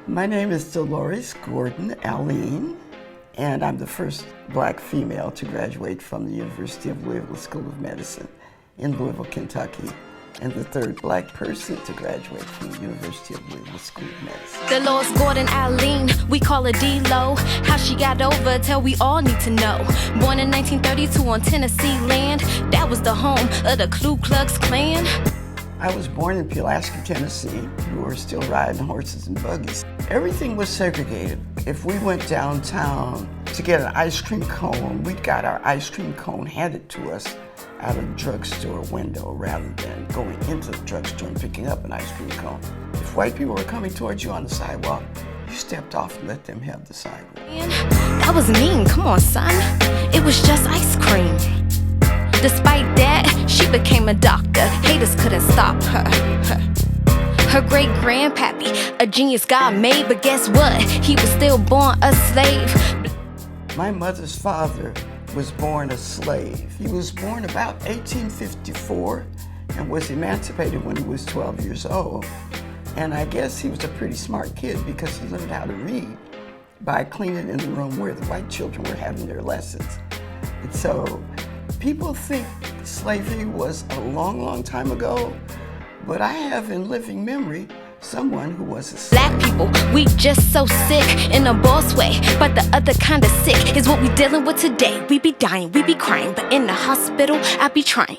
My name is Delores Alleyne, and I'm the first black female to graduate from the University of Louisville School of Medicine in Louisville, Kentucky, and the third black person to graduate from the University of Louisville School of Medicine. Delores Alleyne, we call her D-Lo. How she got over, tell we all need to know. Born in 1932 on Tennessee land, that was the home of the Ku Klux Klan. I was born in Pulaski, Tennessee. We were still riding horses and buggies. Everything was segregated. If we went downtown to get an ice cream cone, we got our ice cream cone handed to us out of the drugstore window rather than going into the drugstore and picking up an ice cream cone. If white people were coming towards you on the sidewalk, you stepped off and let them have the sidewalk. That was mean, come on son. It was just ice cream. Despite that, she became a doctor. Haters couldn't stop her. Her great-grandpappy, a genius God made, but guess what? He was still born a slave. My mother's father was born a slave. He was born about 1854 and was emancipated when he was 12 years old. And I guess he was a pretty smart kid because he learned how to read by cleaning in the room where the white children were having their lessons. And so people think slavery was a long, long time ago, but I have in living memory someone who was a slave. Black people, we just so sick in a boss way, but the other kind of sick is what we dealing with today. We be dying, we be crying, but in the hospital, I be trying.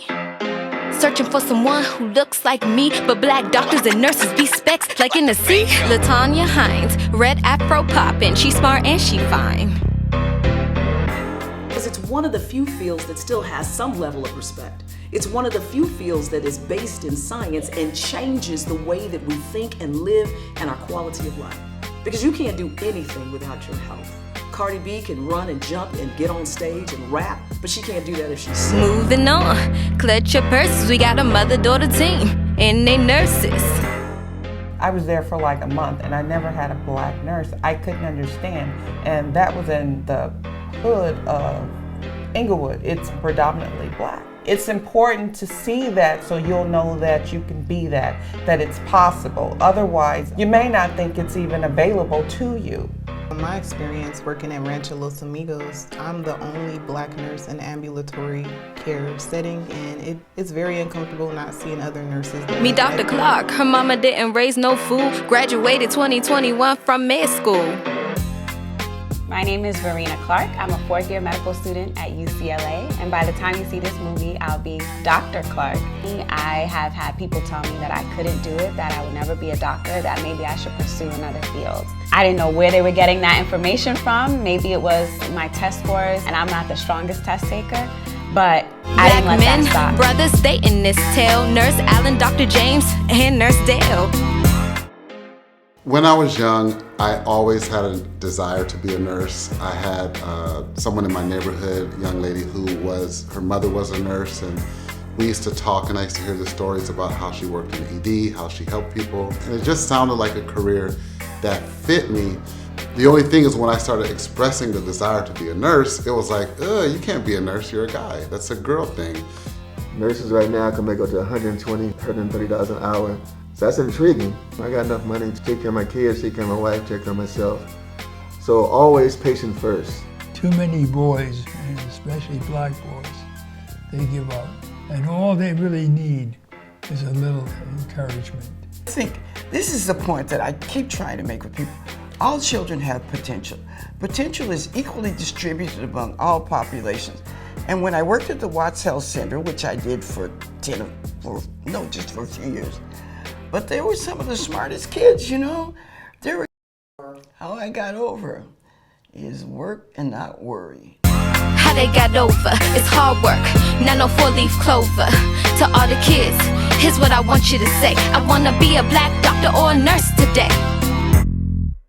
Searching for someone who looks like me, but black doctors and nurses be specks like in the sea. LaTanya Hines, red afro poppin', she smart and she fine. It's one of the few fields that still has some level of respect. It's one of the few fields that is based in science and changes the way that we think and live and our quality of life. Because you can't do anything without your health. Cardi B can run and jump and get on stage and rap, but she can't do that if she's sick. Moving on, clutch your purses, we got a mother-daughter team, and they nurses. I was there for like a month and I never had a black nurse. I couldn't understand, and that was in the hood of Inglewood. It's predominantly black. It's important to see that so you'll know that you can be that it's possible. Otherwise, you may not think it's even available to you. In my experience working at Rancho Los Amigos, I'm the only black nurse in ambulatory care setting, and it's very uncomfortable not seeing other nurses. Me, Dr. Clark, her mama didn't raise no fool, graduated 2021 from med school. My name is Verena Clark. I'm a fourth-year medical student at UCLA, and by the time you see this movie, I'll be Dr. Clark. I have had people tell me that I couldn't do it, that I would never be a doctor, that maybe I should pursue another field. I didn't know where they were getting that information from. Maybe it was my test scores, and I'm not the strongest test taker, but I didn't let that stop. Black men, brothers, they in this tale. Nurse Allen, Dr. James, and Nurse Dale. When I was young, I always had a desire to be a nurse. I had someone in my neighborhood, a young lady her mother was a nurse, and we used to talk, and I used to hear the stories about how she worked in ED, how she helped people, and it just sounded like a career that fit me. The only thing is when I started expressing the desire to be a nurse, it was like, you can't be a nurse, you're a guy. That's a girl thing. Nurses right now can make up to $120,000, $130,000 an hour. So that's intriguing. I got enough money to take care of my kids, take care of my wife, take care of myself. So always patient first. Too many boys, and especially black boys, they give up. And all they really need is a little encouragement. I think this is the point that I keep trying to make with people. All children have potential. Potential is equally distributed among all populations. And when I worked at the Watts Health Center, which I did for just for a few years, but they were some of the smartest kids, you know? How I got over is work and not worry. How they got over is hard work, not no four-leaf clover. To all the kids, here's what I want you to say. I wanna be a black doctor or a nurse today.